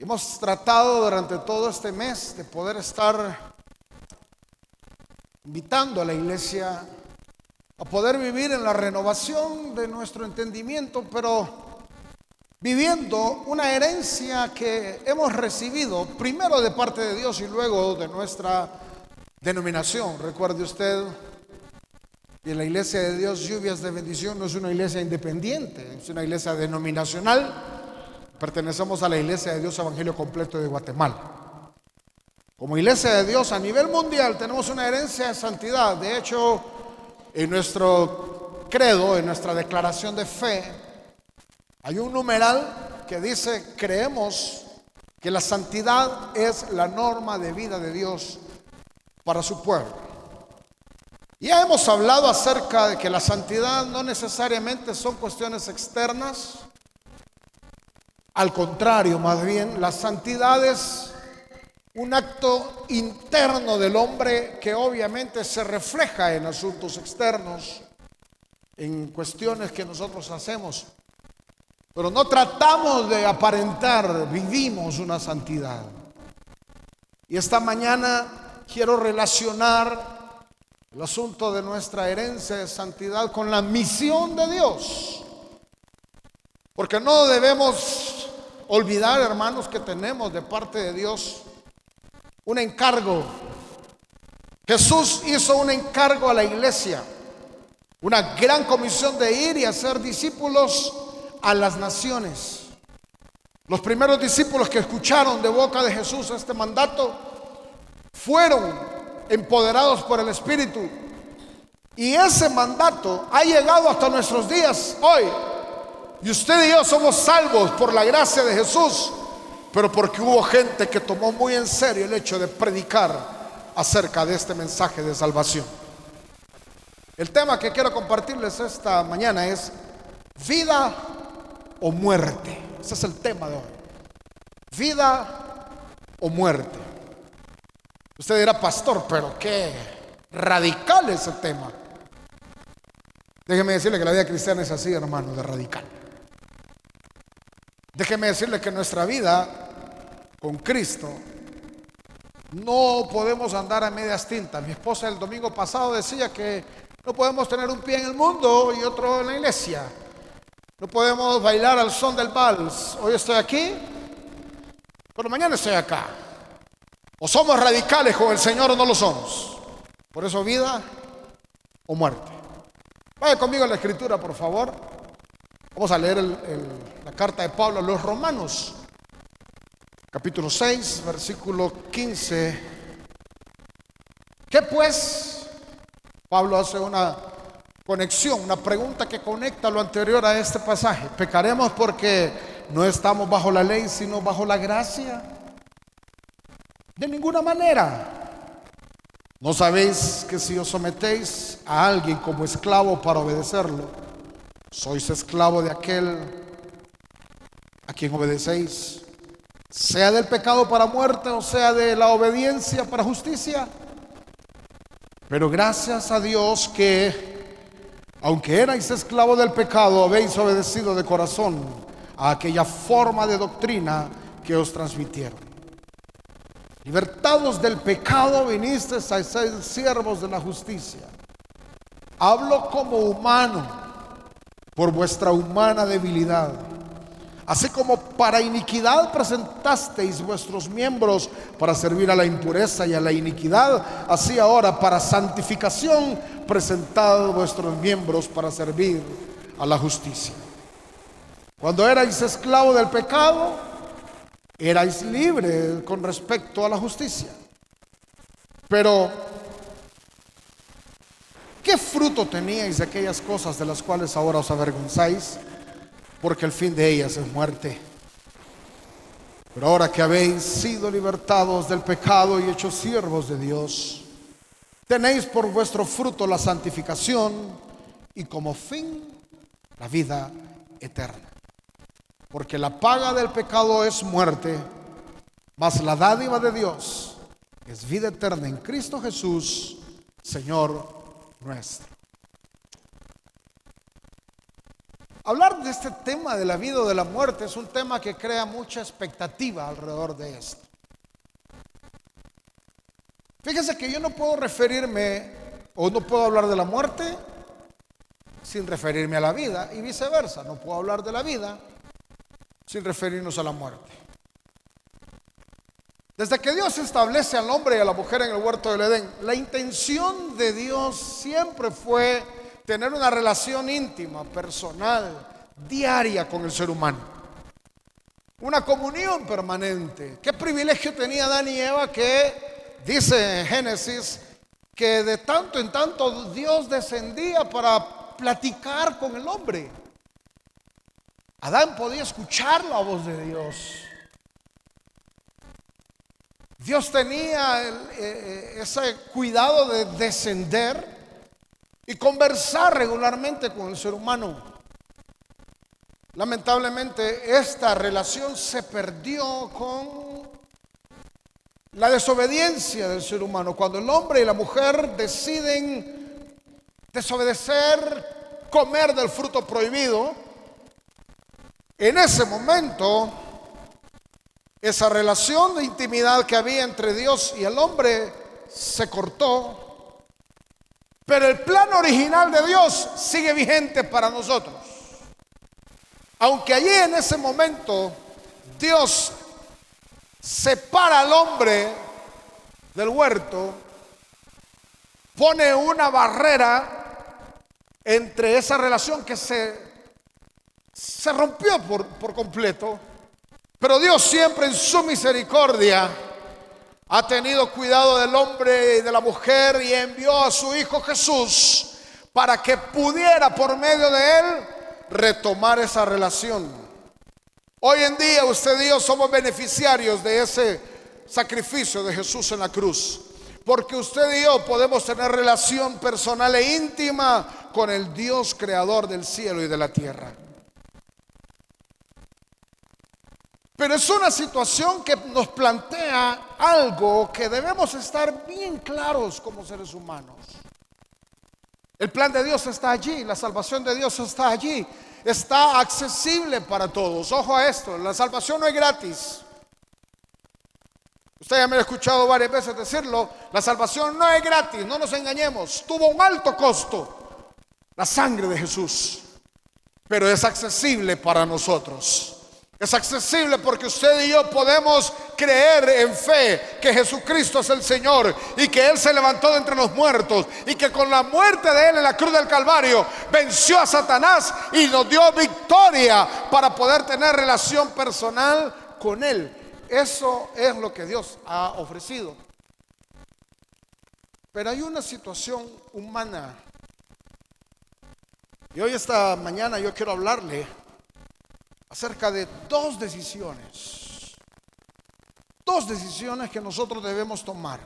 Hemos tratado durante todo este mes de poder estar invitando a la iglesia a poder vivir en la renovación de nuestro entendimiento, pero viviendo una herencia que hemos recibido primero de parte de Dios y luego de nuestra denominación. Recuerde usted que la iglesia de Dios, Lluvias de Bendición, no es una iglesia independiente, es una iglesia denominacional. Pertenecemos a la Iglesia de Dios Evangelio Completo de Guatemala. Como Iglesia de Dios a nivel mundial tenemos una herencia de santidad. De hecho, en nuestro credo, en nuestra declaración de fe, hay un numeral que dice: creemos que la santidad es la norma de vida de Dios para su pueblo. Ya hemos hablado acerca de que la santidad no necesariamente son cuestiones externas. Al contrario, más bien, la santidad es un acto interno del hombre que obviamente se refleja en asuntos externos, en cuestiones que nosotros hacemos. Pero no tratamos de aparentar, vivimos una santidad. Y esta mañana quiero relacionar el asunto de nuestra herencia de santidad con la misión de Dios. Porque no debemos olvidar, hermanos, que tenemos de parte de Dios un encargo. Jesús hizo un encargo a la iglesia, una gran comisión de ir y hacer discípulos a las naciones. Los primeros discípulos que escucharon de boca de Jesús este mandato fueron empoderados por el Espíritu, y ese mandato ha llegado hasta nuestros días hoy. Y usted y yo somos salvos por la gracia de Jesús, pero porque hubo gente que tomó muy en serio el hecho de predicar acerca de este mensaje de salvación. El tema que quiero compartirles esta mañana es vida o muerte. Ese es el tema de hoy. Vida o muerte. Usted dirá: pastor, pero qué radical es el tema. Déjeme decirle que la vida cristiana es así, hermano, de radical. Déjeme decirle que nuestra vida con Cristo no podemos andar a medias tintas. Mi esposa el domingo pasado decía que no podemos tener un pie en el mundo y otro en la iglesia. No podemos bailar al son del vals. Hoy estoy aquí, pero mañana estoy acá. O somos radicales con el Señor o no lo somos. Por eso, vida o muerte. Vaya conmigo a la escritura, por favor. Vamos a leer la carta de Pablo a los Romanos, capítulo 6, versículo 15. ¿Qué pues? Pablo hace una conexión, una pregunta que conecta lo anterior a este pasaje. ¿Pecaremos porque no estamos bajo la ley, sino bajo la gracia? De ninguna manera. ¿No sabéis que si os sometéis a alguien como esclavo para obedecerlo, sois esclavo de aquel a quien obedecéis, sea del pecado para muerte o sea de la obediencia para justicia? Pero gracias a Dios que, aunque erais esclavo del pecado, habéis obedecido de corazón a aquella forma de doctrina que os transmitieron. Libertados del pecado, vinisteis a ser siervos de la justicia. Hablo como humano, por vuestra humana debilidad. Así como para iniquidad presentasteis vuestros miembros para servir a la impureza y a la iniquidad, así ahora para santificación presentad vuestros miembros para servir a la justicia. Cuando erais esclavo del pecado, erais libre con respecto a la justicia. Pero ¿qué fruto teníais de aquellas cosas de las cuales ahora os avergonzáis? Porque el fin de ellas es muerte. Pero ahora que habéis sido libertados del pecado y hechos siervos de Dios, tenéis por vuestro fruto la santificación y como fin la vida eterna. Porque la paga del pecado es muerte, mas la dádiva de Dios es vida eterna en Cristo Jesús, Señor nuestro. Hablar de este tema de la vida o de la muerte es un tema que crea mucha expectativa alrededor de esto. Fíjense que yo no puedo referirme o no puedo hablar de la muerte sin referirme a la vida y viceversa. No puedo hablar de la vida sin referirnos a la muerte. Desde que Dios establece al hombre y a la mujer en el huerto del Edén, la intención de Dios siempre fue tener una relación íntima, personal, diaria con el ser humano. Una comunión permanente. ¿Qué privilegio tenía Adán y Eva que, dice en Génesis, que de tanto en tanto Dios descendía para platicar con el hombre? Adán podía escuchar la voz de Dios. Dios tenía ese cuidado de descender y conversar regularmente con el ser humano. Lamentablemente esta relación se perdió con la desobediencia del ser humano. Cuando el hombre y la mujer deciden desobedecer, comer del fruto prohibido, en ese momento esa relación de intimidad que había entre Dios y el hombre se cortó, pero el plan original de Dios sigue vigente para nosotros. Aunque allí en ese momento Dios separa al hombre del huerto, pone una barrera entre esa relación que se rompió por completo. Pero Dios siempre en su misericordia ha tenido cuidado del hombre y de la mujer y envió a su Hijo Jesús para que pudiera por medio de él retomar esa relación. Hoy en día usted y yo somos beneficiarios de ese sacrificio de Jesús en la cruz, porque usted y yo podemos tener relación personal e íntima con el Dios creador del cielo y de la tierra. Pero es una situación que nos plantea algo que debemos estar bien claros como seres humanos. El plan de Dios está allí, la salvación de Dios está allí, está accesible para todos. Ojo a esto, la salvación no es gratis. Usted ya me ha escuchado varias veces decirlo, la salvación no es gratis, no nos engañemos, tuvo un alto costo, la sangre de Jesús, pero es accesible para nosotros. Es accesible porque usted y yo podemos creer en fe que Jesucristo es el Señor y que Él se levantó de entre los muertos y que con la muerte de Él en la cruz del Calvario venció a Satanás y nos dio victoria para poder tener relación personal con Él. Eso es lo que Dios ha ofrecido. Pero hay una situación humana. Y hoy esta mañana yo quiero hablarle acerca de dos decisiones que nosotros debemos tomar.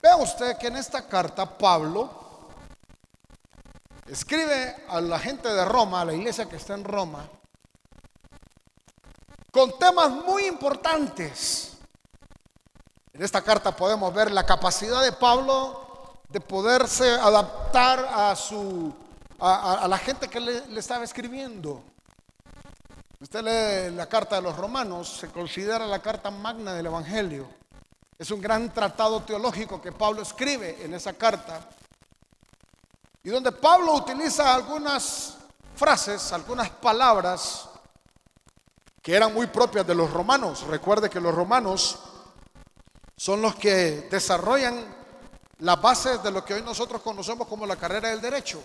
Vea usted que en esta carta Pablo escribe a la gente de Roma, a la iglesia que está en Roma, con temas muy importantes. En esta carta podemos ver la capacidad de Pablo de poderse adaptar a la gente que le estaba escribiendo. Usted lee la carta de los Romanos, se considera la carta magna del Evangelio. Es un gran tratado teológico que Pablo escribe en esa carta, y donde Pablo utiliza algunas frases, algunas palabras que eran muy propias de los romanos. Recuerde que los romanos son los que desarrollan las bases de lo que hoy nosotros conocemos como la carrera del derecho.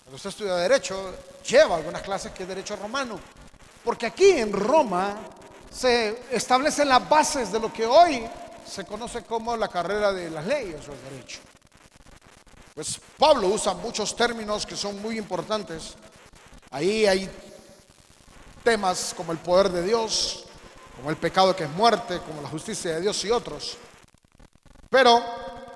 Cuando usted estudia derecho, lleva algunas clases que es derecho romano, porque aquí en Roma se establecen las bases de lo que hoy se conoce como la carrera de las leyes o el derecho. Pues Pablo usa muchos términos que son muy importantes. Ahí hay temas como el poder de Dios, como el pecado que es muerte, como la justicia de Dios y otros. Pero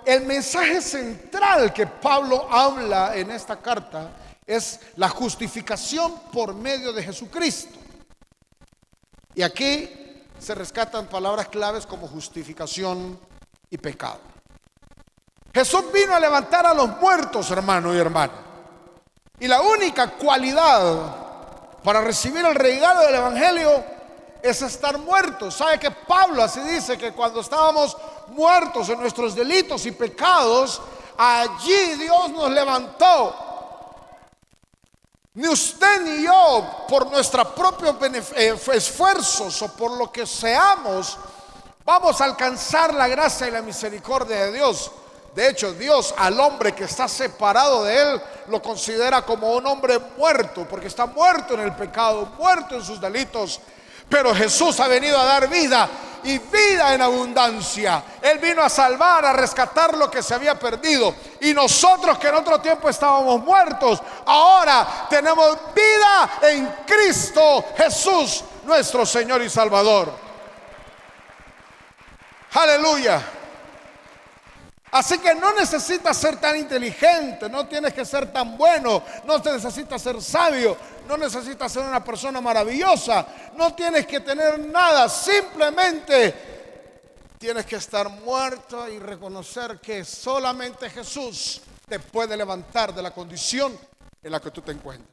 el mensaje central que Pablo habla en esta carta es la justificación por medio de Jesucristo. Y aquí se rescatan palabras claves como justificación y pecado. Jesús vino a levantar a los muertos, hermano y hermana. Y la única cualidad para recibir el regalo del Evangelio es estar muertos. ¿Sabe que Pablo así dice? Que cuando estábamos muertos en nuestros delitos y pecados, allí Dios nos levantó. Ni usted ni yo, por nuestros propios esfuerzos o por lo que seamos, vamos a alcanzar la gracia y la misericordia de Dios. De hecho, Dios al hombre que está separado de Él lo considera como un hombre muerto, porque está muerto en el pecado, muerto en sus delitos. Pero Jesús ha venido a dar vida, y vida en abundancia. Él vino a salvar, a rescatar lo que se había perdido. Y nosotros, que en otro tiempo estábamos muertos, ahora tenemos vida en Cristo Jesús, nuestro Señor y Salvador. Aleluya. Así que no necesitas ser tan inteligente, no tienes que ser tan bueno, no te necesitas ser sabio, no necesitas ser una persona maravillosa, no tienes que tener nada, simplemente tienes que estar muerto y reconocer que solamente Jesús te puede levantar de la condición en la que tú te encuentras.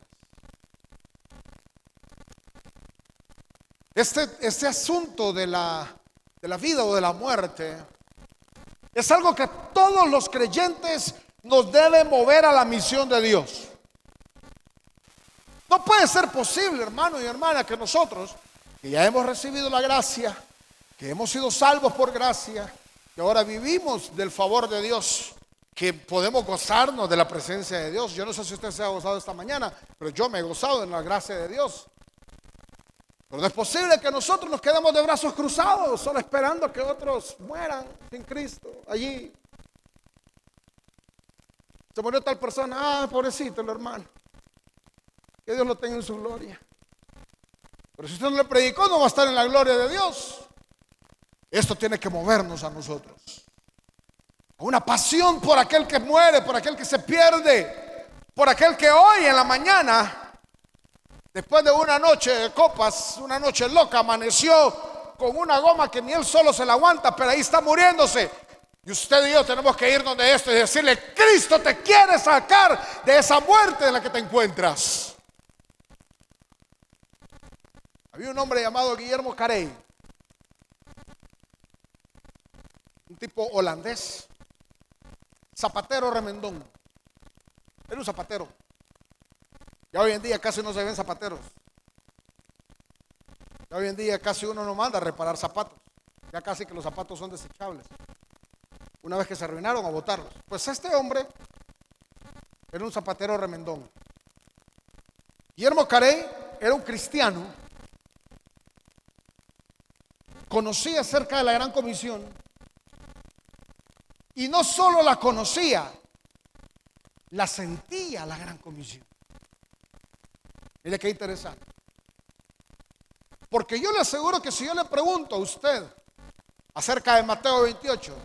Este asunto de la vida o de la muerte es algo que todos los creyentes nos debe mover a la misión de Dios. No puede ser posible, hermano y hermana, que nosotros, que ya hemos recibido la gracia, que hemos sido salvos por gracia, que ahora vivimos del favor de Dios, que podemos gozarnos de la presencia de Dios. Yo no sé si usted se ha gozado esta mañana, pero yo me he gozado en la gracia de Dios. Pero no es posible que nosotros nos quedemos de brazos cruzados, solo esperando que otros mueran sin Cristo allí. Se murió tal persona, pobrecito el hermano, que Dios lo tenga en su gloria. Pero si usted no le predicó, no va a estar en la gloria de Dios. Esto tiene que movernos a nosotros. Una pasión por aquel que muere, por aquel que se pierde, por aquel que hoy en la mañana, después de una noche de copas, una noche loca, amaneció con una goma que ni él solo se la aguanta, pero ahí está muriéndose. Y usted y yo tenemos que ir donde esto y decirle: Cristo te quiere sacar de esa muerte en la que te encuentras. Había un hombre llamado Guillermo Carey, un tipo holandés, zapatero remendón. Era un zapatero. Ya hoy en día casi no se ven zapateros. Ya hoy en día casi uno no manda a reparar zapatos. Ya casi que los zapatos son desechables. Una vez que se arruinaron, a botarlos. Pues este hombre era un zapatero remendón. Guillermo Carey era un cristiano. Conocía acerca de la Gran Comisión. Y no solo la conocía, la sentía la Gran Comisión. Mire qué interesante. Porque yo le aseguro que si yo le pregunto a usted acerca de Mateo 28,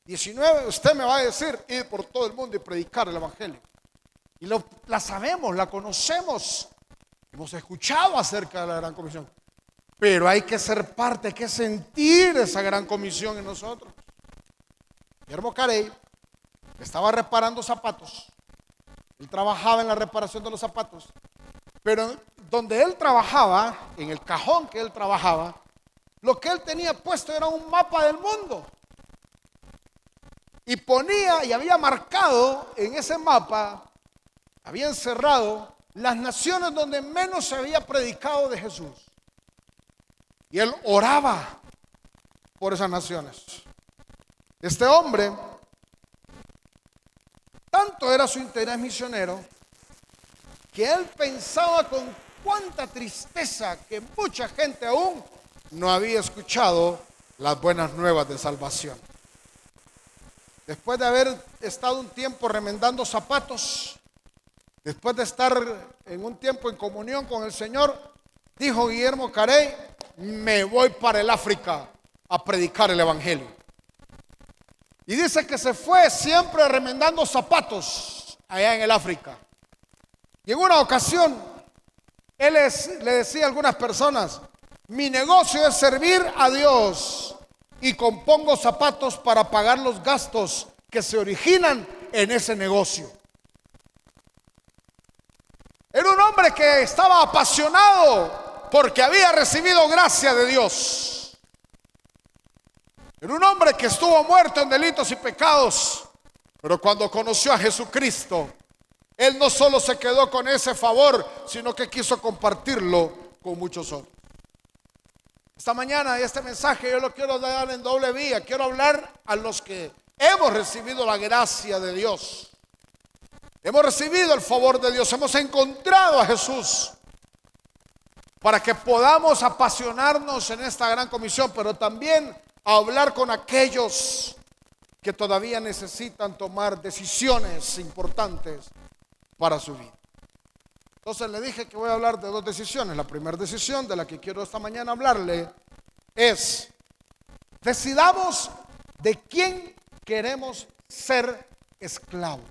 19, usted me va a decir: ir por todo el mundo y predicar el Evangelio. Y la sabemos, la conocemos, hemos escuchado acerca de la Gran Comisión. Pero hay que ser parte, hay que sentir esa Gran Comisión en nosotros. Guillermo Carey estaba reparando zapatos. Él trabajaba en la reparación de los zapatos. Pero donde él trabajaba, en el cajón que él trabajaba, lo que él tenía puesto era un mapa del mundo. Y ponía y había marcado en ese mapa, había encerrado las naciones donde menos se había predicado de Jesús. Y él oraba por esas naciones. Este hombre, tanto era su interés misionero, que él pensaba con cuánta tristeza que mucha gente aún no había escuchado las buenas nuevas de salvación. Después de haber estado un tiempo remendando zapatos, después de estar en un tiempo en comunión con el Señor, dijo Guillermo Carey: me voy para el África a predicar el Evangelio. Y dice que se fue siempre remendando zapatos allá en el África. Y en una ocasión, él le decía a algunas personas: mi negocio es servir a Dios y compongo zapatos para pagar los gastos que se originan en ese negocio. Era un hombre que estaba apasionado porque había recibido gracia de Dios. Era un hombre que estuvo muerto en delitos y pecados, pero cuando conoció a Jesucristo, él no solo se quedó con ese favor, sino que quiso compartirlo con muchos otros. Esta mañana este mensaje yo lo quiero dar en doble vía. Quiero hablar a los que hemos recibido la gracia de Dios. Hemos recibido el favor de Dios, hemos encontrado a Jesús para que podamos apasionarnos en esta gran comisión, pero también a hablar con aquellos que todavía necesitan tomar decisiones importantes para su vida. Entonces le dije que voy a hablar de dos decisiones. La primera decisión de la que quiero esta mañana hablarle es: decidamos de quién queremos ser esclavos.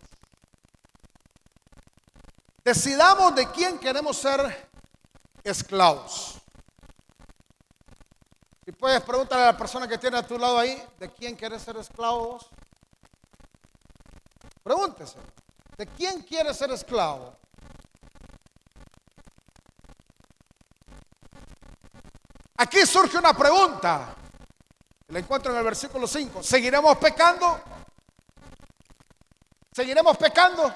Decidamos de quién queremos ser esclavos. Y puedes preguntarle a la persona que tiene a tu lado ahí: ¿de quién quieres ser esclavo? Pregúntese: ¿de quién quieres ser esclavo? Aquí surge una pregunta. La encuentro en el versículo 5. ¿Seguiremos pecando? ¿Seguiremos pecando?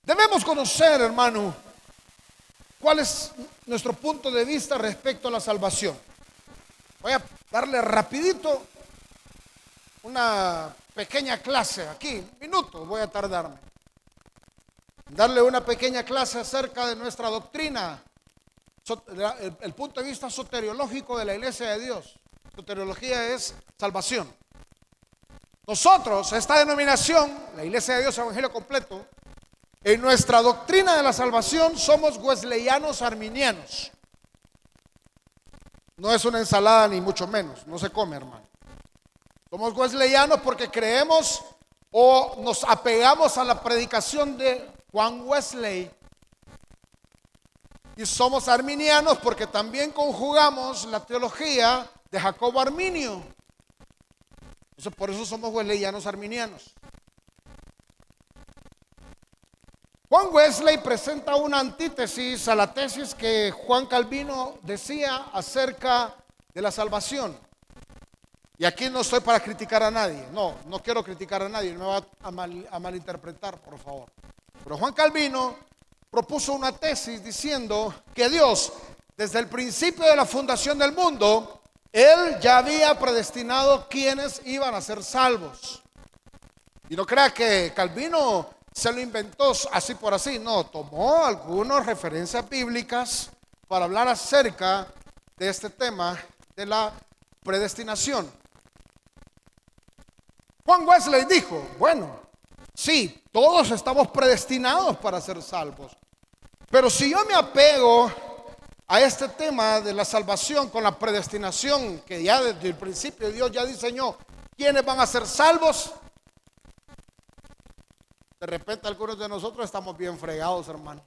Debemos conocer, hermano, cuál es nuestro punto de vista respecto a la salvación. Voy a darle rapidito una pequeña clase aquí, minutos voy a tardarme. Darle una pequeña clase acerca de nuestra doctrina, el punto de vista soteriológico de la Iglesia de Dios. Soteriología es salvación. Nosotros, esta denominación, la Iglesia de Dios Evangelio Completo, en nuestra doctrina de la salvación somos wesleyanos arminianos. No es una ensalada ni mucho menos, no se come, hermano. Somos wesleyanos porque creemos o nos apegamos a la predicación de Juan Wesley. Y somos arminianos porque también conjugamos la teología de Jacobo Arminio. Entonces, por eso somos wesleyanos arminianos. Juan Wesley presenta una antítesis a la tesis que Juan Calvino decía acerca de la salvación. Y aquí no estoy para criticar a nadie. No quiero criticar a nadie. No me va a malinterpretar, por favor. Pero Juan Calvino propuso una tesis diciendo que Dios, desde el principio de la fundación del mundo, Él ya había predestinado quienes iban a ser salvos. Y no crea que Calvino se lo inventó así por así. No, tomó algunas referencias bíblicas para hablar acerca de este tema de la predestinación. Juan Wesley dijo: bueno, sí, todos estamos predestinados para ser salvos, pero si yo me apego a este tema de la salvación con la predestinación, que ya desde el principio Dios ya diseñó quiénes van a ser salvos, de repente algunos de nosotros estamos bien fregados, hermano.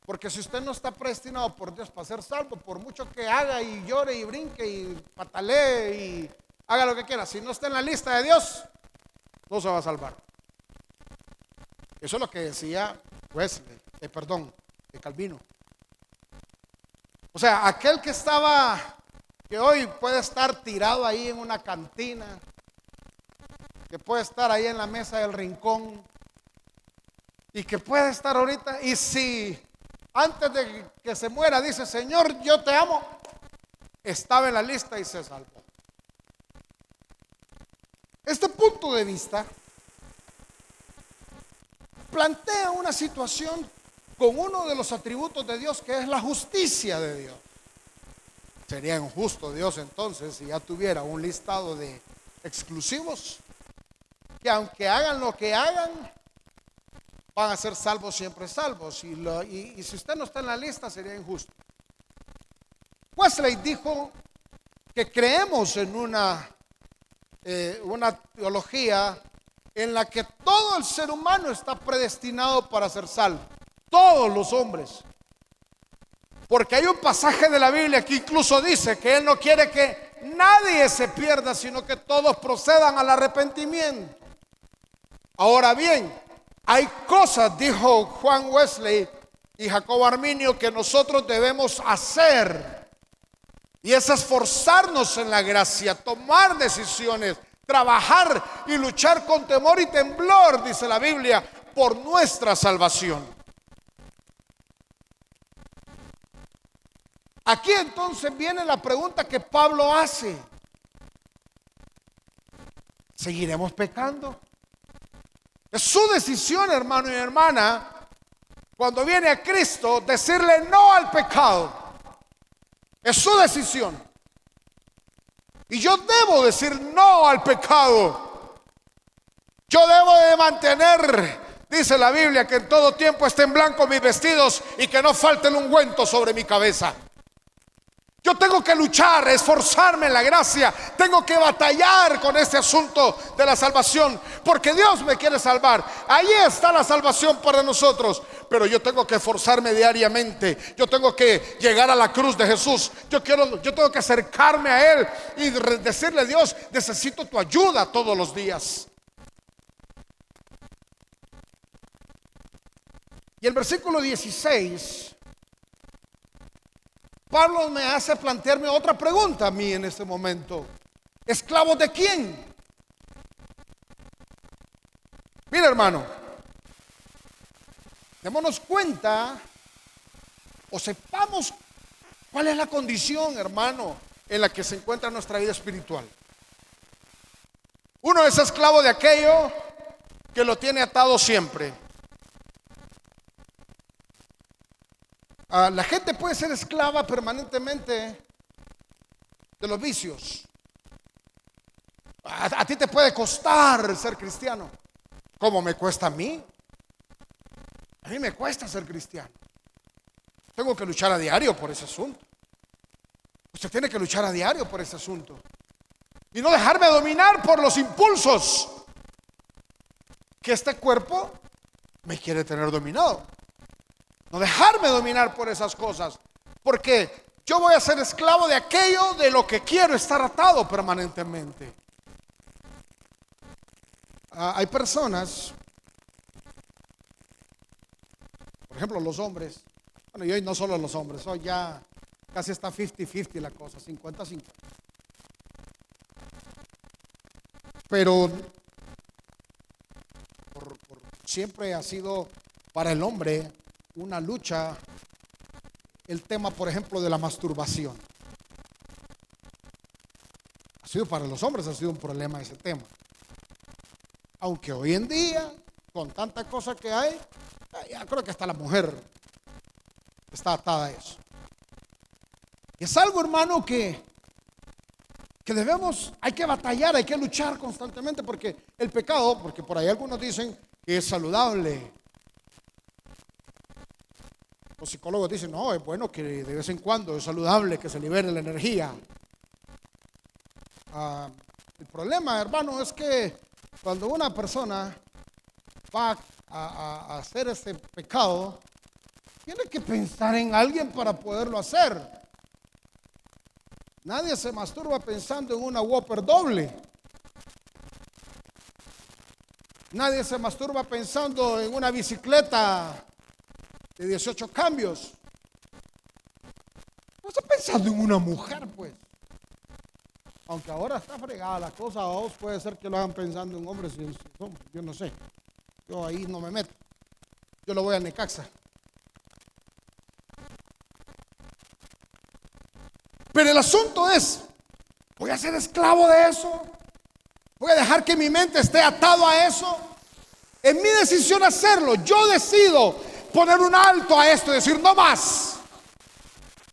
Porque si usted no está predestinado por Dios para ser salvo, por mucho que haga y llore y brinque y patalee y haga lo que quiera, si no está en la lista de Dios, no se va a salvar. Eso es lo que decía Wesley, Calvino. O sea, aquel que hoy puede estar tirado ahí en una cantina, que puede estar ahí en la mesa del rincón y que puede estar ahorita, y si antes de que se muera dice: Señor, yo te amo, estaba en la lista y se salvó. Este punto de vista plantea una situación con uno de los atributos de Dios, que es la justicia de Dios. Sería injusto Dios entonces si ya tuviera un listado de exclusivos que aunque hagan lo que hagan, van a ser salvos, siempre salvos. Y si usted no está en la lista, sería injusto. Wesley dijo que creemos en una teología en la que todo el ser humano está predestinado para ser salvo. Todos los hombres. Porque hay un pasaje de la Biblia que incluso dice que Él no quiere que nadie se pierda, sino que todos procedan al arrepentimiento. Ahora bien, Hay cosas, dijo Juan Wesley y Jacobo Arminio, que nosotros debemos hacer. Y es esforzarnos en la gracia, tomar decisiones, trabajar y luchar con temor y temblor, dice la Biblia, por nuestra salvación. Aquí entonces viene la pregunta que Pablo hace. ¿Seguiremos pecando? Es su decisión, hermano y hermana, cuando viene a Cristo, decirle no al pecado. Es su decisión. Y yo debo decir no al pecado. Yo debo de mantener, dice la Biblia, que en todo tiempo estén blancos mis vestidos y que no falte el ungüento sobre mi cabeza. Yo tengo que luchar, esforzarme en la gracia. Tengo que batallar con este asunto de la salvación, porque Dios me quiere salvar. Ahí está la salvación para nosotros. Pero yo tengo que esforzarme diariamente. Yo tengo que llegar a la cruz de Jesús. Yo tengo que acercarme a Él y decirle: Dios, necesito tu ayuda todos los días. Y el versículo 16, Pablo me hace plantearme otra pregunta a mí en este momento. ¿Esclavos de quién? Mira, hermano, démonos cuenta o sepamos cuál es la condición, hermano, en la que se encuentra nuestra vida espiritual. Uno es esclavo de aquello que lo tiene atado siempre. La gente puede ser esclava permanentemente de los vicios. A ti te puede costar ser cristiano, como me cuesta a mí. A mí me cuesta ser cristiano. Tengo que luchar a diario por ese asunto. Usted tiene que luchar a diario por ese asunto. Y no dejarme dominar por los impulsos que este cuerpo me quiere tener dominado. No dejarme dominar por esas cosas, porque yo voy a ser esclavo de aquello de lo que quiero estar atado permanentemente. Hay personas, por ejemplo los hombres, bueno, y hoy no solo los hombres, hoy ya casi está 50-50 la cosa, 50-50. Pero siempre ha sido para el hombre una lucha el tema, por ejemplo, de la masturbación. Ha sido para los hombres, ha sido un problema ese tema. Aunque hoy en día, con tanta cosa que hay, ya creo que hasta la mujer está atada a eso. Y es algo, hermano, que debemos, hay que batallar, hay que luchar constantemente, porque el pecado, porque por ahí algunos dicen que es saludable. Los psicólogos dicen: no, es bueno que de vez en cuando es saludable que se libere la energía. El problema, hermano, es que cuando una persona va a hacer ese pecado, tiene que pensar en alguien para poderlo hacer. Nadie se masturba pensando en una Whopper doble. Nadie se masturba pensando en una bicicleta de 18 cambios. No está pensando en una mujer, pues. Aunque ahora está fregada la cosa, a vos puede ser que lo hagan pensando en hombres. Yo no sé. Yo ahí no me meto. Yo lo voy a Necaxa. Pero el asunto es: ¿voy a ser esclavo de eso? ¿Voy a dejar que mi mente esté atado a eso? Es mi decisión hacerlo. Yo decido poner un alto a esto y decir: no más.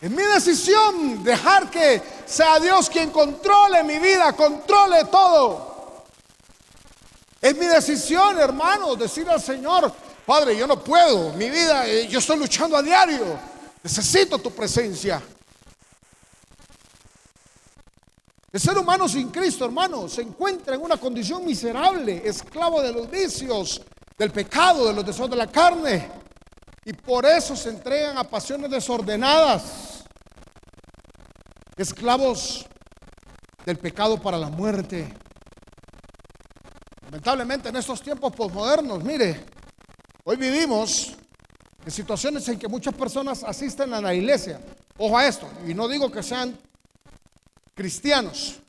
Es mi decisión dejar que sea Dios quien controle mi vida, controle todo. Es mi decisión, hermano, decir al Señor: Padre, yo no puedo, mi vida, yo estoy luchando a diario, necesito tu presencia. El ser humano sin Cristo, hermano, se encuentra en una condición miserable, esclavo de los vicios, del pecado, de los deseos de la carne. Y por eso se entregan a pasiones desordenadas, esclavos del pecado para la muerte. Lamentablemente en estos tiempos posmodernos, mire, Hoy vivimos en situaciones en que muchas personas asisten a la iglesia. Ojo a esto, y no digo que sean cristianos,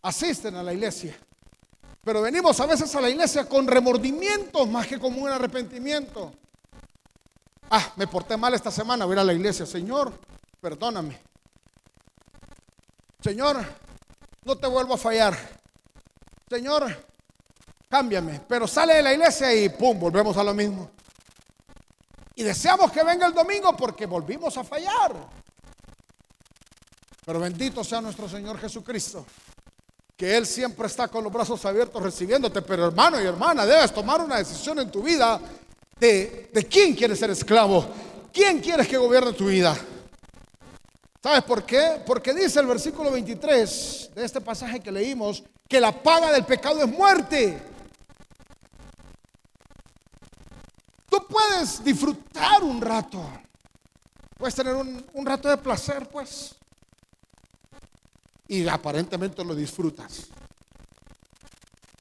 asisten a la iglesia, pero venimos a veces a la iglesia con remordimientos más que con un arrepentimiento. Me porté mal esta semana, voy a ir a la iglesia. Señor, perdóname. Señor, no te vuelvo a fallar. Señor, cámbiame. Pero sale de la iglesia y pum, volvemos a lo mismo. Y deseamos que venga el domingo porque volvimos a fallar. Pero bendito sea nuestro Señor Jesucristo, que Él siempre está con los brazos abiertos recibiéndote. Pero hermano y hermana, debes tomar una decisión en tu vida de quién quieres ser esclavo, quién quieres que gobierne tu vida. ¿Sabes por qué? Porque dice el versículo 23 de este pasaje que leímos, que la paga del pecado es muerte. Tú puedes disfrutar un rato, puedes tener un rato de placer, pues, y aparentemente lo disfrutas,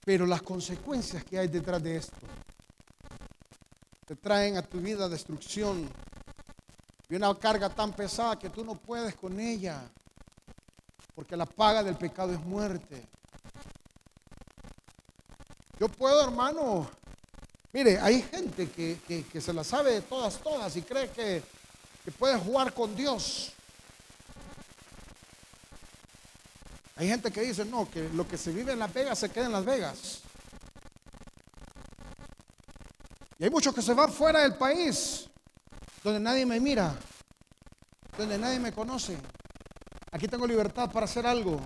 pero las consecuencias que hay detrás de esto te traen a tu vida destrucción y una carga tan pesada que tú no puedes con ella, porque la paga del pecado es muerte. Yo puedo, hermano, mire, hay gente que se la sabe de todas y cree que puede jugar con Dios. Hay gente que dice, no, que lo que se vive en Las Vegas se queda en Las Vegas. Y hay muchos que se van fuera del país, donde nadie me mira, donde nadie me conoce. Aquí tengo libertad para hacer algo.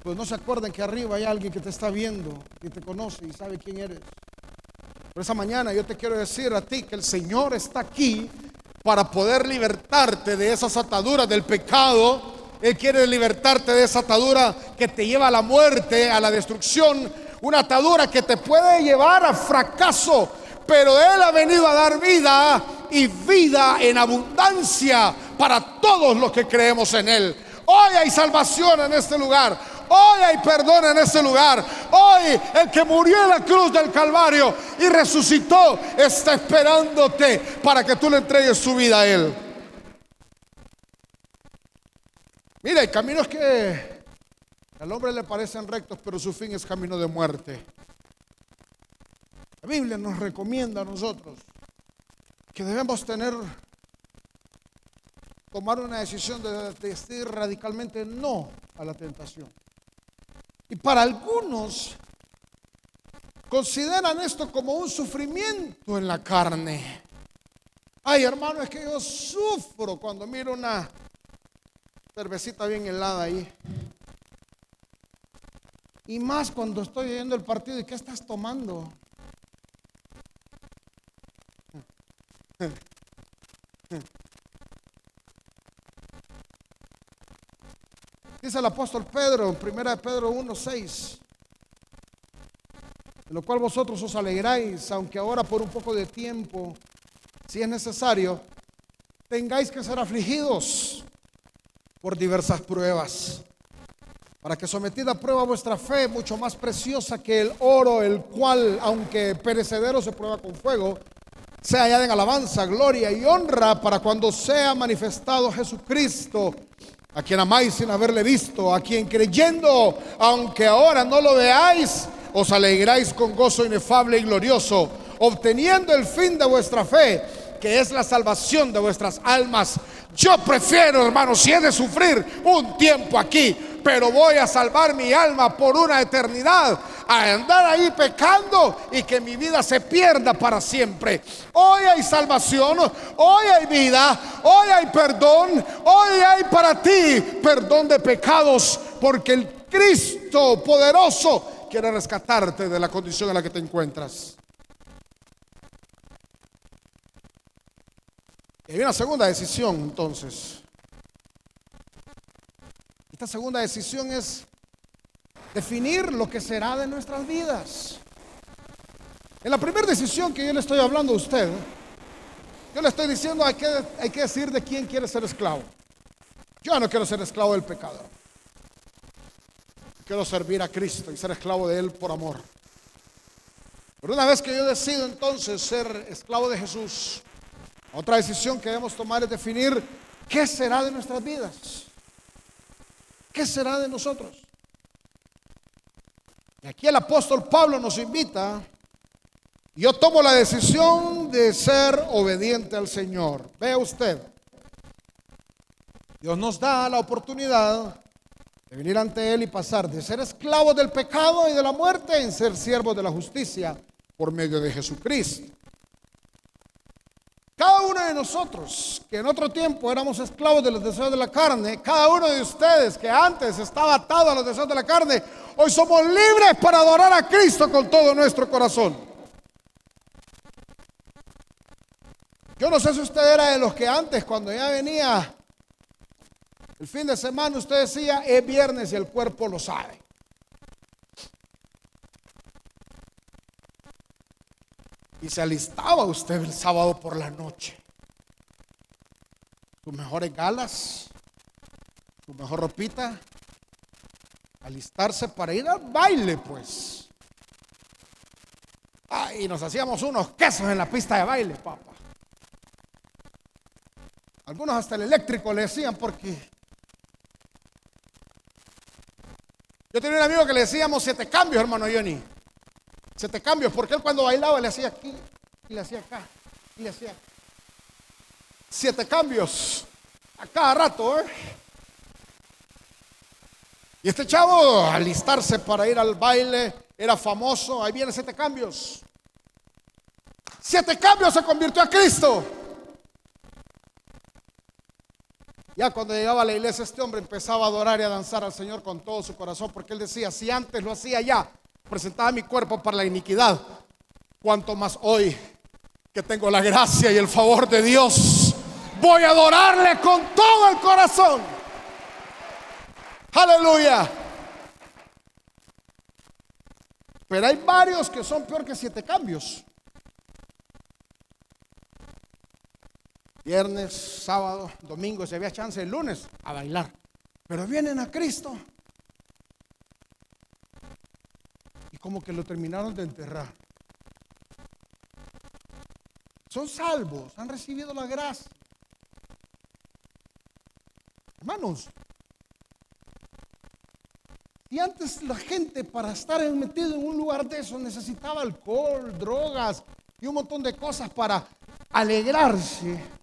Pues no se acuerden que arriba hay alguien que te está viendo, que te conoce y sabe quién eres. Por esa mañana yo te quiero decir a ti que el Señor está aquí para poder libertarte de esas ataduras del pecado. Él quiere libertarte de esa atadura que te lleva a la muerte, a la destrucción. Una atadura que te puede llevar a fracaso. Pero Él ha venido a dar vida y vida en abundancia para todos los que creemos en Él. Hoy hay salvación en este lugar. Hoy hay perdón en este lugar. Hoy el que murió en la cruz del Calvario y resucitó está esperándote para que tú le entregues tu vida a Él. Mira, hay caminos que al hombre le parecen rectos, pero su fin es camino de muerte. La Biblia nos recomienda a nosotros que debemos tomar una decisión de decir radicalmente no a la tentación. Y para algunos consideran esto como un sufrimiento en la carne. Ay, hermano, es que yo sufro cuando miro una cervecita bien helada ahí. Y más cuando estoy viendo el partido. ¿Y qué estás tomando? Dice el apóstol Pedro en 1 Pedro 1:6, de lo cual vosotros os alegráis, aunque ahora por un poco de tiempo, si es necesario, tengáis que ser afligidos por diversas pruebas, para que sometida a prueba vuestra fe, mucho más preciosa que el oro, el cual, aunque perecedero, se prueba con fuego, sea hallada en alabanza, gloria y honra para cuando sea manifestado Jesucristo, a quien amáis sin haberle visto, a quien creyendo, aunque ahora no lo veáis, os alegráis con gozo inefable y glorioso, obteniendo el fin de vuestra fe, que es la salvación de vuestras almas. Yo prefiero, hermano, si he de sufrir un tiempo aquí, pero voy a salvar mi alma por una eternidad, a andar ahí pecando y que mi vida se pierda para siempre. Hoy hay salvación, hoy hay vida, hoy hay perdón, hoy hay para ti perdón de pecados, porque el Cristo poderoso quiere rescatarte de la condición en la que te encuentras. Y hay una segunda decisión entonces. Esta segunda decisión es definir lo que será de nuestras vidas. En la primera decisión que yo le estoy hablando a usted, yo le estoy diciendo hay que decir de quién quiere ser esclavo. Yo no quiero ser esclavo del pecado. Quiero servir a Cristo y ser esclavo de Él por amor. Pero una vez que yo decido entonces ser esclavo de Jesús, otra decisión que debemos tomar es definir qué será de nuestras vidas. ¿Qué será de nosotros? Y aquí el apóstol Pablo nos invita. Yo tomo la decisión de ser obediente al Señor. Vea usted, Dios nos da la oportunidad de venir ante Él y pasar de ser esclavos del pecado y de la muerte en ser siervos de la justicia por medio de Jesucristo. Cada uno de nosotros que en otro tiempo éramos esclavos de los deseos de la carne, cada uno de ustedes que antes estaba atado a los deseos de la carne, hoy somos libres para adorar a Cristo con todo nuestro corazón. Yo no sé si usted era de los que antes, cuando ya venía el fin de semana, usted decía, es viernes y el cuerpo lo sabe. Y se alistaba usted el sábado por la noche. Sus mejores galas, su mejor ropita, alistarse para ir al baile, pues. Ay, nos hacíamos unos quesos en la pista de baile, papá. Algunos hasta el eléctrico le decían porque... Yo tenía un amigo que le decíamos 7 cambios, hermano Johnny. 7 cambios, porque él cuando bailaba le hacía aquí, y le hacía acá, y le hacía 7 cambios a cada rato, Y este chavo, alistarse para ir al baile, era famoso. Ahí viene 7 cambios. 7 cambios se convirtió a Cristo. Ya cuando llegaba a la iglesia, este hombre empezaba a adorar y a danzar al Señor con todo su corazón, porque él decía, si antes lo hacía ya, presentaba mi cuerpo para la iniquidad, cuanto más hoy que tengo la gracia y el favor de Dios, voy a adorarle con todo el corazón. Aleluya. Pero hay varios que son peor que 7 cambios. Viernes, sábado, domingo, si había chance el lunes a bailar, pero vienen a Cristo y como que lo terminaron de enterrar. Son salvos, han recibido la gracia. Hermanos, y antes la gente para estar metido en un lugar de eso necesitaba alcohol, drogas y un montón de cosas para alegrarse.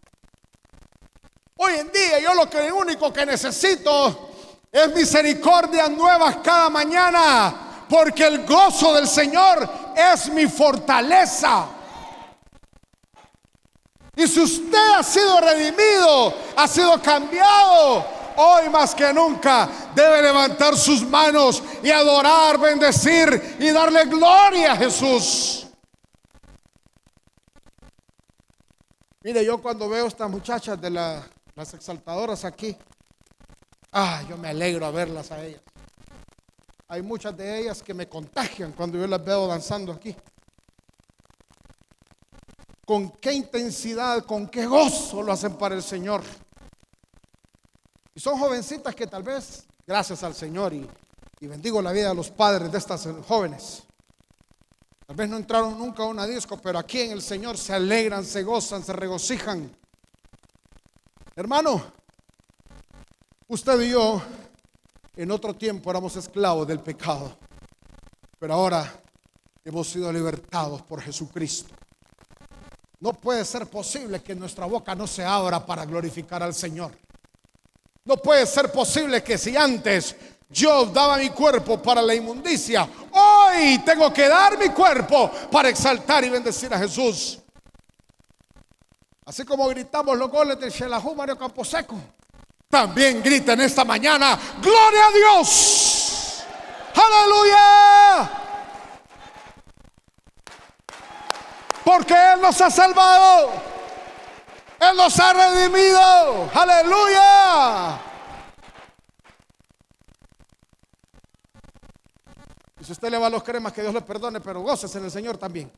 Hoy en día yo lo único que necesito es misericordias nuevas cada mañana, porque el gozo del Señor es mi fortaleza. Y si usted ha sido redimido, ha sido cambiado, hoy más que nunca debe levantar sus manos y adorar, bendecir y darle gloria a Jesús. Mire, yo cuando veo estas muchachas de las exaltadoras aquí, yo me alegro a verlas a ellas. Hay muchas de ellas que me contagian cuando yo las veo danzando aquí. Con qué intensidad, con qué gozo lo hacen para el Señor. Y son jovencitas que tal vez, gracias al Señor, y bendigo la vida de los padres de estas jóvenes, tal vez no entraron nunca a una disco, pero aquí en el Señor se alegran, se gozan, se regocijan. Hermano, usted y yo en otro tiempo éramos esclavos del pecado, pero ahora hemos sido libertados por Jesucristo. No puede ser posible que nuestra boca no se abra para glorificar al Señor. No puede ser posible que si antes yo daba mi cuerpo para la inmundicia, hoy tengo que dar mi cuerpo para exaltar y bendecir a Jesús. Así como gritamos los goles de Xelajú Mario Camposeco, también grita en esta mañana, ¡gloria a Dios! ¡Aleluya! Porque Él nos ha salvado, Él nos ha redimido, ¡aleluya! Y si usted le va a los cremas, que Dios le perdone, pero gócese en el Señor también.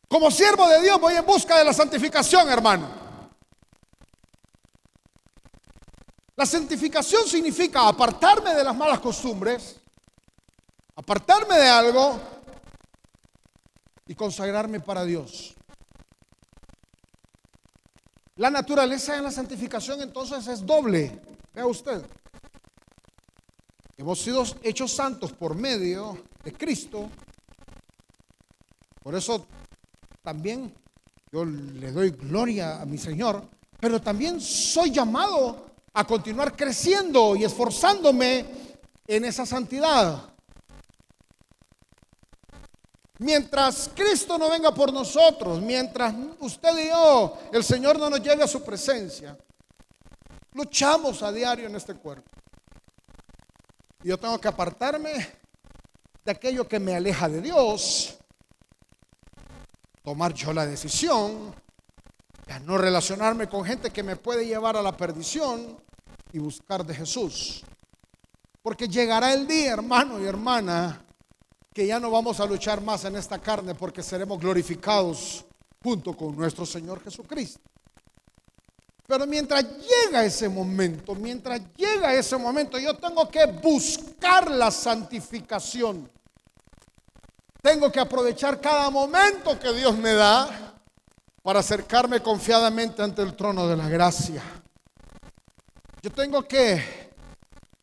Como siervo de Dios voy en busca de la santificación, hermano. La santificación significa apartarme de las malas costumbres, apartarme de algo y consagrarme para Dios. La naturaleza en la santificación entonces es doble. Vea usted, hemos sido hechos santos por medio de Cristo. Por eso también yo le doy gloria a mi Señor, pero también soy llamado a continuar creciendo y esforzándome en esa santidad. Mientras Cristo no venga por nosotros, mientras usted y yo, el Señor no nos lleve a su presencia, luchamos a diario en este cuerpo. Y yo tengo que apartarme de aquello que me aleja de Dios, tomar yo la decisión de no relacionarme con gente que me puede llevar a la perdición y buscar de Jesús. Porque llegará el día, hermano y hermana, que ya no vamos a luchar más en esta carne, porque seremos glorificados junto con nuestro Señor Jesucristo. Pero mientras llega ese momento, yo tengo que buscar la santificación. Tengo que aprovechar cada momento que Dios me da para acercarme confiadamente ante el trono de la gracia. Yo tengo que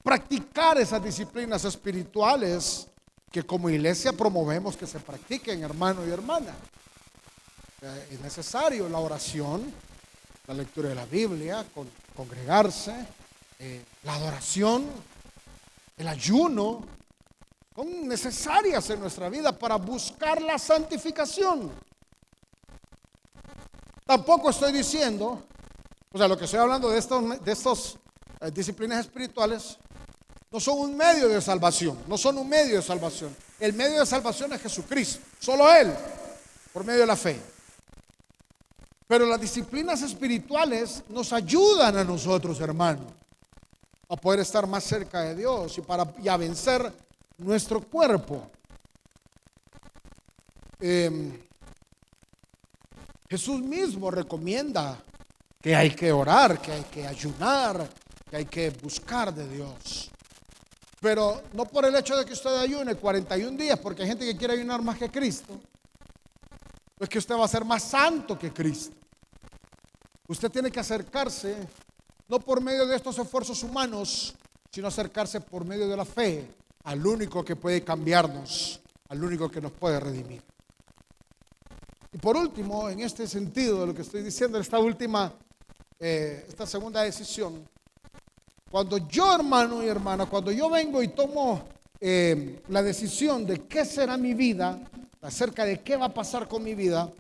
practicar esas disciplinas espirituales que como iglesia promovemos que se practiquen, hermano y hermana. Es necesario la oración, la lectura de la Biblia, congregarse, la adoración, el ayuno, son necesarias en nuestra vida para buscar la santificación. Tampoco estoy diciendo, lo que estoy hablando de estos disciplinas espirituales no son un medio de salvación, El medio de salvación es Jesucristo, solo Él, por medio de la fe. Pero las disciplinas espirituales nos ayudan a nosotros, hermano, a poder estar más cerca de Dios y a vencer nuestro cuerpo. Jesús mismo recomienda que hay que orar, que hay que ayunar, que hay que buscar de Dios. Pero no por el hecho de que usted ayune 41 días, porque hay gente que quiere ayunar más que Cristo, es que usted va a ser más santo que Cristo. Usted tiene que acercarse, no por medio de estos esfuerzos humanos, sino acercarse por medio de la fe al único que puede cambiarnos, al único que nos puede redimir. Y por último, en este sentido de lo que estoy diciendo, esta segunda decisión, cuando yo, hermano y hermana, cuando yo vengo y tomo la decisión de qué será mi vida, acerca de qué va a pasar con mi vida,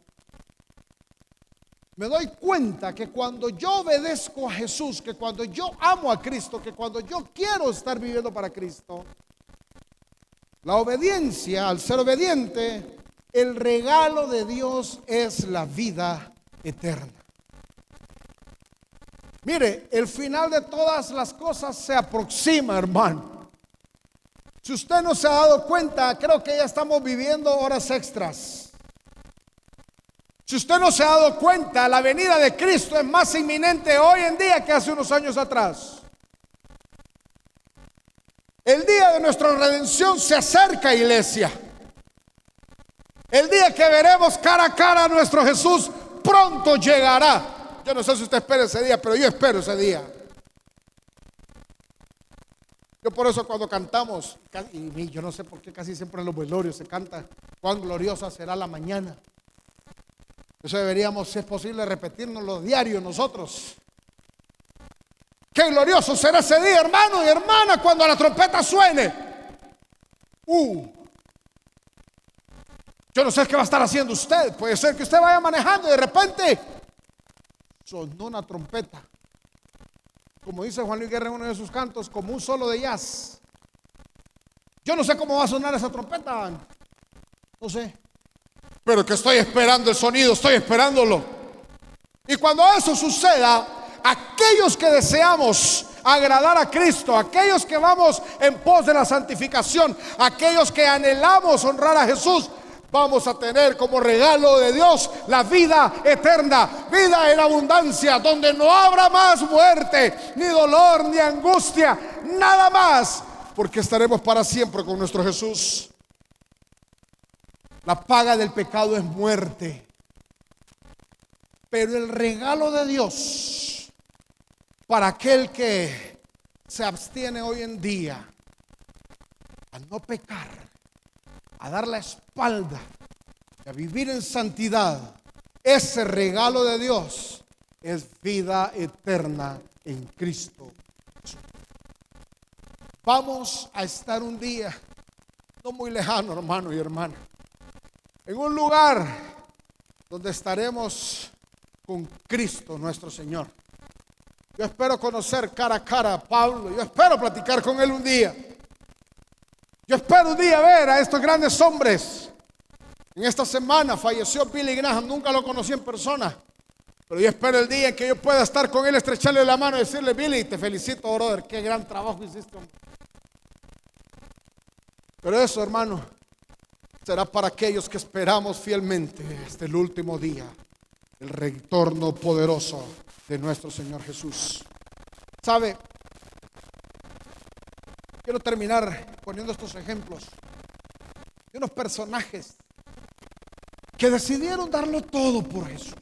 me doy cuenta que cuando yo obedezco a Jesús, que cuando yo amo a Cristo, que cuando yo quiero estar viviendo para Cristo, la obediencia, al ser obediente, el regalo de Dios es la vida eterna. Mire, el final de todas las cosas se aproxima, hermano. Si usted no se ha dado cuenta, creo que ya estamos viviendo horas extras. Si usted no se ha dado cuenta, la venida de Cristo es más inminente hoy en día que hace unos años atrás. El día de nuestra redención se acerca, iglesia. El día que veremos cara a cara a nuestro Jesús pronto llegará. Yo no sé si usted espera ese día, pero yo espero ese día. Yo por eso cuando cantamos, y yo no sé por qué casi siempre en los velorios se canta, cuán gloriosa será la mañana. Eso deberíamos, si es posible, repetirnoslo diario nosotros. Qué glorioso será ese día, hermano y hermana, cuando la trompeta suene. Yo no sé qué va a estar haciendo usted. Puede ser que usted vaya manejando y de repente sonó una trompeta. Como dice Juan Luis Guerra en uno de sus cantos, como un solo de jazz. Yo no sé cómo va a sonar esa trompeta. No sé. Pero que estoy esperando el sonido, estoy esperándolo. Y cuando eso suceda, aquellos que deseamos agradar a Cristo, aquellos que vamos en pos de la santificación, aquellos que anhelamos honrar a Jesús, vamos a tener como regalo de Dios la vida eterna, vida en abundancia, donde no habrá más muerte, ni dolor, ni angustia, nada más. porque estaremos para siempre con nuestro Jesús. La paga del pecado es muerte, pero el regalo de Dios para aquel que se abstiene hoy en día a no pecar, a dar la espalda y a vivir en santidad, ese regalo de Dios es vida eterna en Cristo Jesús. Vamos a estar un día no muy lejano, hermano y hermana, en un lugar donde estaremos con Cristo nuestro Señor. Yo espero conocer cara a cara a Pablo. Yo espero platicar con él un día. Yo espero un día ver a estos grandes hombres. En esta semana falleció Billy Graham. Nunca lo conocí en persona, pero yo espero el día en que yo pueda estar con él, estrecharle la mano y decirle: Billy, te felicito, brother, qué gran trabajo hiciste. Pero eso, hermano, será para aquellos que esperamos fielmente hasta el último día, el retorno poderoso de nuestro Señor Jesús. ¿Sabe? Quiero terminar poniendo estos ejemplos de unos personajes que decidieron darlo todo por Jesús.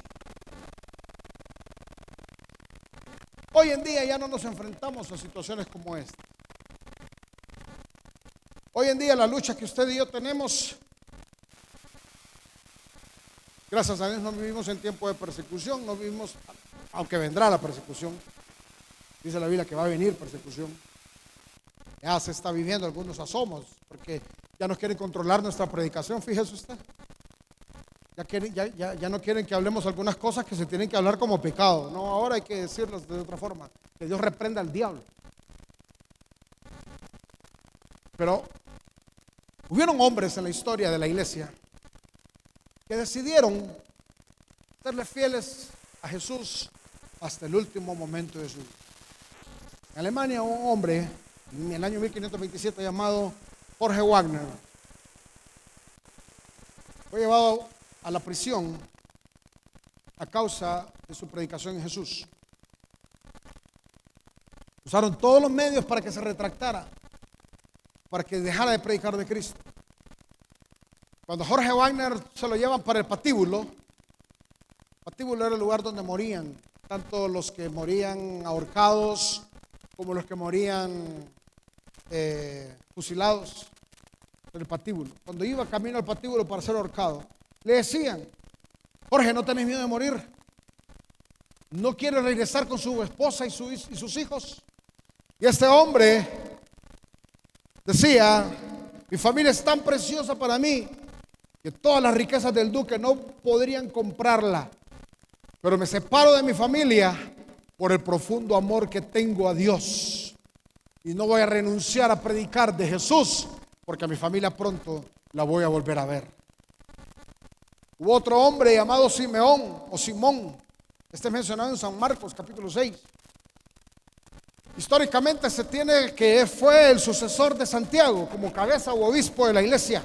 Hoy en día ya no nos enfrentamos a situaciones como esta. Hoy en día la lucha que usted y yo tenemos, gracias a Dios no vivimos en tiempo de persecución, no vivimos, aunque vendrá la persecución. Dice la Biblia que va a venir persecución. Ya se está viviendo algunos asomos, porque ya nos quieren controlar nuestra predicación, fíjese usted. Ya no quieren que hablemos algunas cosas que se tienen que hablar como pecado. No, ahora hay que decirlas de otra forma. Que Dios reprenda al diablo. Pero hubieron hombres en la historia de la iglesia que decidieron serle fieles a Jesús hasta el último momento de su vida. En Alemania, un hombre en el año 1527 llamado Jorge Wagner fue llevado a la prisión a causa de su predicación en Jesús. Usaron todos los medios para que se retractara, para que dejara de predicar de Cristo. Cuando Jorge Wagner se lo llevan para el patíbulo era el lugar donde morían tanto los que morían ahorcados como los que morían fusilados en el patíbulo. Cuando iba camino al patíbulo para ser ahorcado, le decían: Jorge, ¿no tenés miedo de morir? ¿No quiere regresar con su esposa y sus hijos? Y este hombre decía: mi familia es tan preciosa para mí que todas las riquezas del duque no podrían comprarla, pero me separo de mi familia por el profundo amor que tengo a Dios, y no voy a renunciar a predicar de Jesús, porque a mi familia pronto la voy a volver a ver. Hubo otro hombre llamado Simeón o Simón. Este es mencionado en San Marcos capítulo 6. Históricamente se tiene que fue el sucesor de Santiago como cabeza u obispo de la iglesia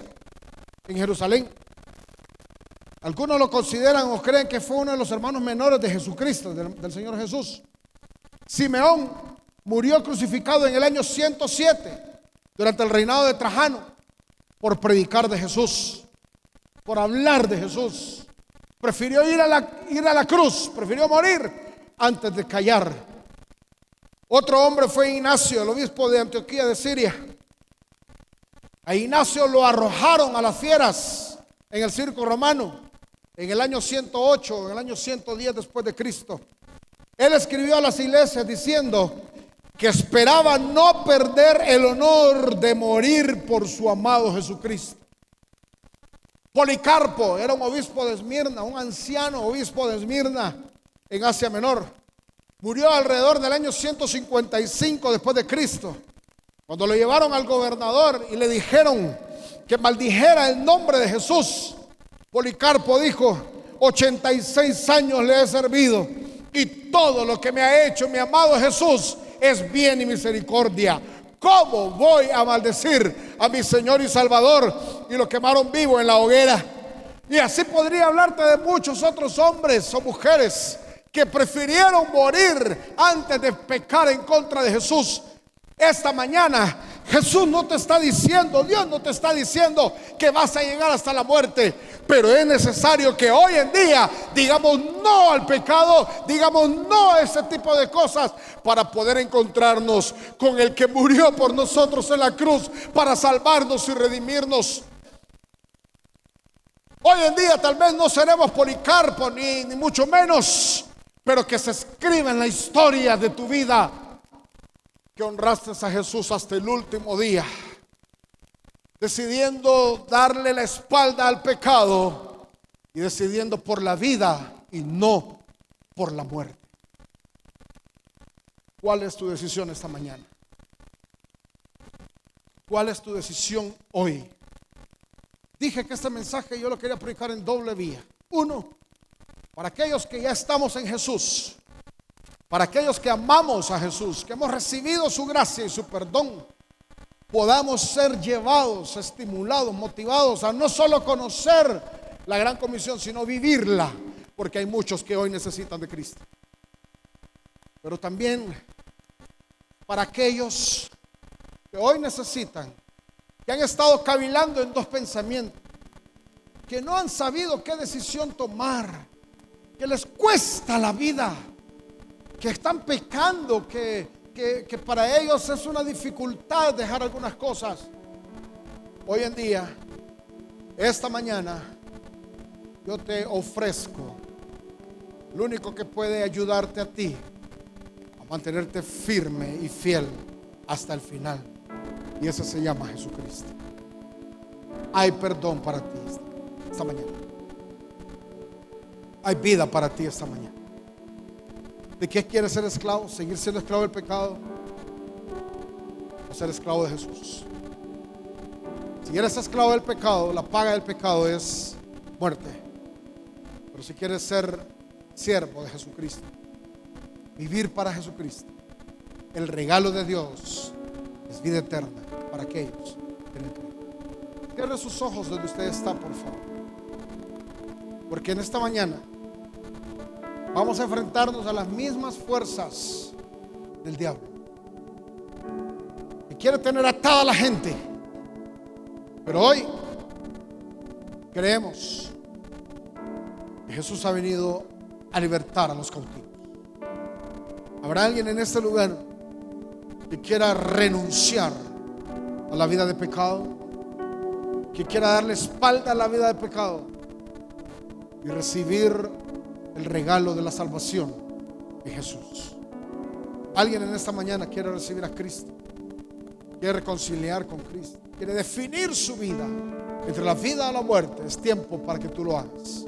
en Jerusalén. Algunos lo consideran o creen que fue uno de los hermanos menores de Jesucristo, del Señor Jesús. Simeón murió crucificado en el año 107 durante el reinado de Trajano por predicar de Jesús, por hablar de Jesús. Prefirió ir a la cruz, prefirió morir antes de callar. Otro hombre fue Ignacio, el obispo de Antioquía de Siria. A Ignacio lo arrojaron a las fieras en el circo romano en el año 108, en el año 110 después de Cristo. Él escribió a las iglesias diciendo que esperaba no perder el honor de morir por su amado Jesucristo. Policarpo era un obispo de Esmirna, un anciano obispo de Esmirna en Asia Menor. Murió alrededor del año 155 después de Cristo. Cuando lo llevaron al gobernador y le dijeron que maldijera el nombre de Jesús, Policarpo dijo: 86 años le he servido y todo lo que me ha hecho mi amado Jesús es bien y misericordia. ¿Cómo voy a maldecir a mi Señor y Salvador? Y lo quemaron vivo en la hoguera. Y así podría hablarte de muchos otros hombres o mujeres que prefirieron morir antes de pecar en contra de Jesús. Esta mañana Jesús no te está diciendo, Dios no te está diciendo que vas a llegar hasta la muerte, pero es necesario que hoy en día digamos no al pecado, digamos no a ese tipo de cosas, para poder encontrarnos con el que murió por nosotros en la cruz para salvarnos y redimirnos. Hoy en día tal vez no seremos Policarpo ni mucho menos, pero que se escriba en la historia de tu vida que honraste a Jesús hasta el último día, decidiendo darle la espalda al pecado y decidiendo por la vida y no por la muerte. ¿Cuál es tu decisión esta mañana? ¿Cuál es tu decisión hoy? Dije que este mensaje yo lo quería predicar en doble vía. Uno, para aquellos que ya estamos en Jesús, para aquellos que amamos a Jesús, que hemos recibido su gracia y su perdón, podamos ser llevados, estimulados, motivados a no solo conocer la gran comisión, sino vivirla, porque hay muchos que hoy necesitan de Cristo. Pero también para aquellos que hoy necesitan, que han estado cavilando en dos pensamientos, que no han sabido qué decisión tomar, que les cuesta la vida, que están pecando, que para ellos es una dificultad dejar algunas cosas. Hoy en día, esta mañana, yo te ofrezco lo único que puede ayudarte a ti a mantenerte firme y fiel hasta el final, y ese se llama Jesucristo. Hay perdón para ti esta mañana. Hay vida para ti esta mañana. ¿De qué quieres ser esclavo? ¿Seguir siendo esclavo del pecado o ser esclavo de Jesús? Si eres esclavo del pecado, la paga del pecado es muerte. Pero si quieres ser siervo de Jesucristo, vivir para Jesucristo, el regalo de Dios es vida eterna para aquellos que no creen. Cierre sus ojos donde usted está, por favor, porque en esta mañana vamos a enfrentarnos a las mismas fuerzas del diablo, que quiere tener atada a la gente. Pero hoy creemos que Jesús ha venido a libertar a los cautivos. ¿Habrá alguien en este lugar que quiera renunciar a la vida de pecado, que quiera darle espalda a la vida de pecado y recibir el regalo de la salvación de Jesús? Alguien en esta mañana quiere recibir a Cristo, quiere reconciliar con Cristo, quiere definir su vida entre la vida y la muerte. Es tiempo para que tú lo hagas.